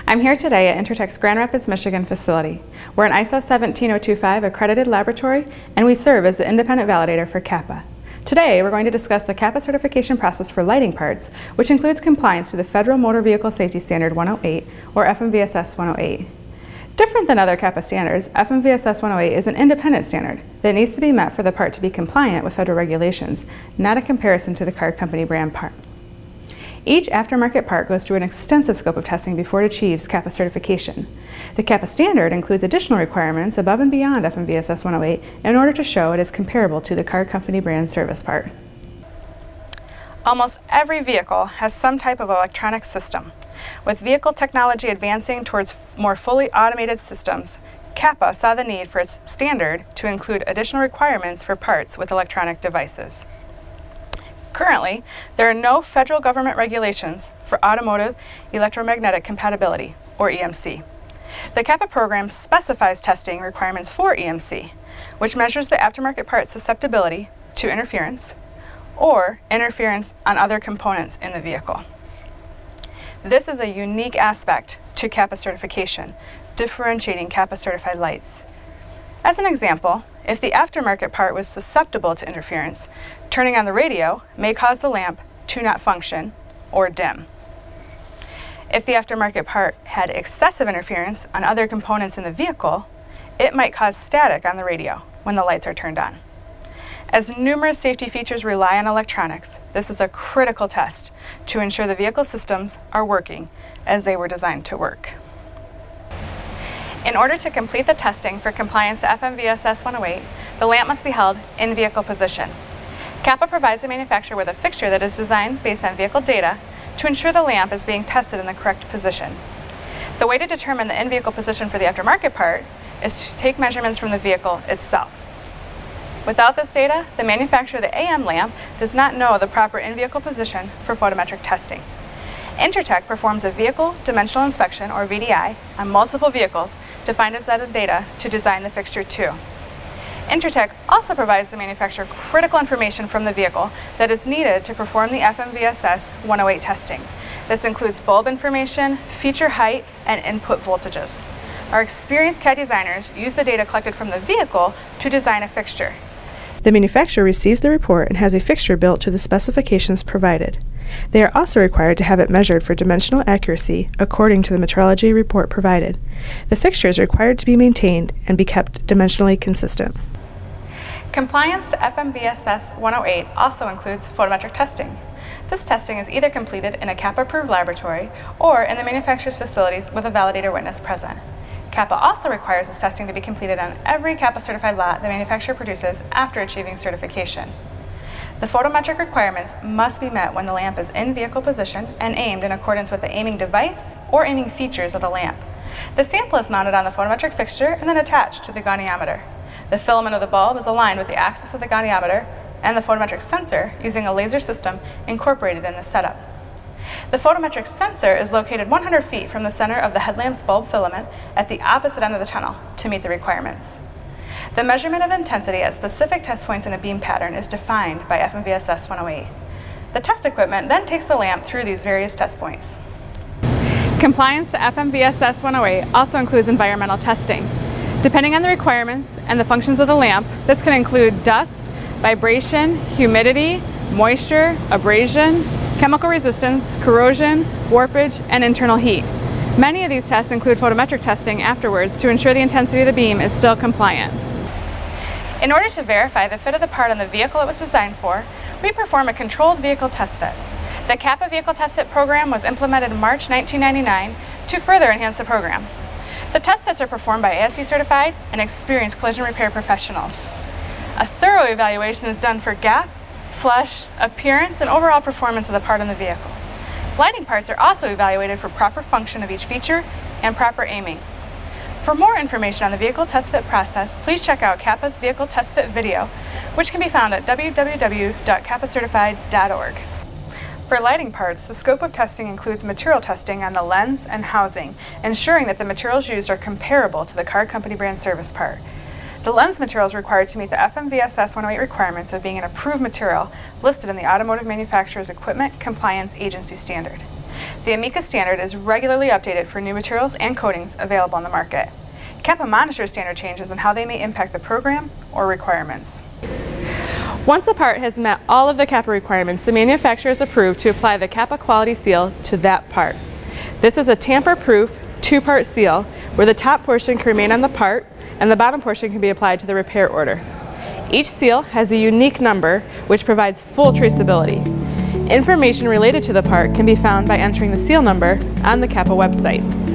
I'm here today at Intertech's Grand Rapids, Michigan facility. We're an ISO 17025 accredited laboratory, and we serve as the independent validator for CAPA. Today, we're going to discuss the CAPA certification process for lighting parts, which includes compliance to the Federal Motor Vehicle Safety Standard 108, or FMVSS 108. Different than other CAPA standards, FMVSS 108 is an independent standard that needs to be met for the part to be compliant with federal regulations, not a comparison to the car company brand part. Each aftermarket part goes through an extensive scope of testing before it achieves CAPA certification. The CAPA standard includes additional requirements above and beyond FMVSS 108 in order to show it is comparable to the car company brand service part. Almost every vehicle has some type of electronic system. With vehicle technology advancing towards more fully automated systems, CAPA saw the need for its standard to include additional requirements for parts with electronic devices. Currently, there are no federal government regulations for automotive electromagnetic compatibility, or EMC. The CAPA program specifies testing requirements for EMC, which measures the aftermarket part's susceptibility to interference or interference on other components in the vehicle. This is a unique aspect to CAPA certification, differentiating CAPA certified lights. As an example, if the aftermarket part was susceptible to interference, turning on the radio may cause the lamp to not function or dim. If the aftermarket part had excessive interference on other components in the vehicle, it might cause static on the radio when the lights are turned on. As numerous safety features rely on electronics, this is a critical test to ensure the vehicle systems are working as they were designed to work. In order to complete the testing for compliance to FMVSS 108, the lamp must be held in vehicle position. CAPA provides the manufacturer with a fixture that is designed based on vehicle data to ensure the lamp is being tested in the correct position. The way to determine the in-vehicle position for the aftermarket part is to take measurements from the vehicle itself. Without this data, the manufacturer of the AM lamp does not know the proper in-vehicle position for photometric testing. Intertech performs a vehicle dimensional inspection, or VDI, on multiple vehicles to find a set of data to design the fixture to. Intertech also provides the manufacturer critical information from the vehicle that is needed to perform the FMVSS 108 testing. This includes bulb information, feature height, and input voltages. Our experienced CAD designers use the data collected from the vehicle to design a fixture. The manufacturer receives the report and has a fixture built to the specifications provided. They are also required to have it measured for dimensional accuracy according to the metrology report provided. The fixture is required to be maintained and be kept dimensionally consistent. Compliance to FMVSS 108 also includes photometric testing. This testing is either completed in a CAPA-approved laboratory or in the manufacturer's facilities with a validator witness present. CAPA also requires this testing to be completed on every CAPA-certified lot the manufacturer produces after achieving certification. The photometric requirements must be met when the lamp is in vehicle position and aimed in accordance with the aiming device or aiming features of the lamp. The sample is mounted on the photometric fixture and then attached to the goniometer. The filament of the bulb is aligned with the axis of the goniometer and the photometric sensor using a laser system incorporated in the setup. The photometric sensor is located 100 feet from the center of the headlamp's bulb filament at the opposite end of the tunnel to meet the requirements. The measurement of intensity at specific test points in a beam pattern is defined by FMVSS 108. The test equipment then takes the lamp through these various test points. Compliance to FMVSS 108 also includes environmental testing. Depending on the requirements and the functions of the lamp, this can include dust, vibration, humidity, moisture, abrasion, chemical resistance, corrosion, warpage, and internal heat. Many of these tests include photometric testing afterwards to ensure the intensity of the beam is still compliant. In order to verify the fit of the part on the vehicle it was designed for, we perform a controlled vehicle test fit. The CAPA Vehicle Test Fit program was implemented in March 1999 to further enhance the program. The test fits are performed by ASE certified and experienced collision repair professionals. A thorough evaluation is done for gap, flush, appearance, and overall performance of the part on the vehicle. Lighting parts are also evaluated for proper function of each feature and proper aiming. For more information on the vehicle test fit process, please check out CAPA's Vehicle Test Fit video, which can be found at www.capacertified.org. For lighting parts, the scope of testing includes material testing on the lens and housing, ensuring that the materials used are comparable to the car company brand service part. The lens material is required to meet the FMVSS 108 requirements of being an approved material listed in the Automotive Manufacturers Equipment Compliance Agency standard. The Amica standard is regularly updated for new materials and coatings available on the market. CAPA monitors standard changes and how they may impact the program or requirements. Once a part has met all of the CAPA requirements, the manufacturer is approved to apply the CAPA quality seal to that part. This is a tamper-proof two-part seal where the top portion can remain on the part and the bottom portion can be applied to the repair order. Each seal has a unique number which provides full traceability. Information related to the part can be found by entering the seal number on the CAPA website.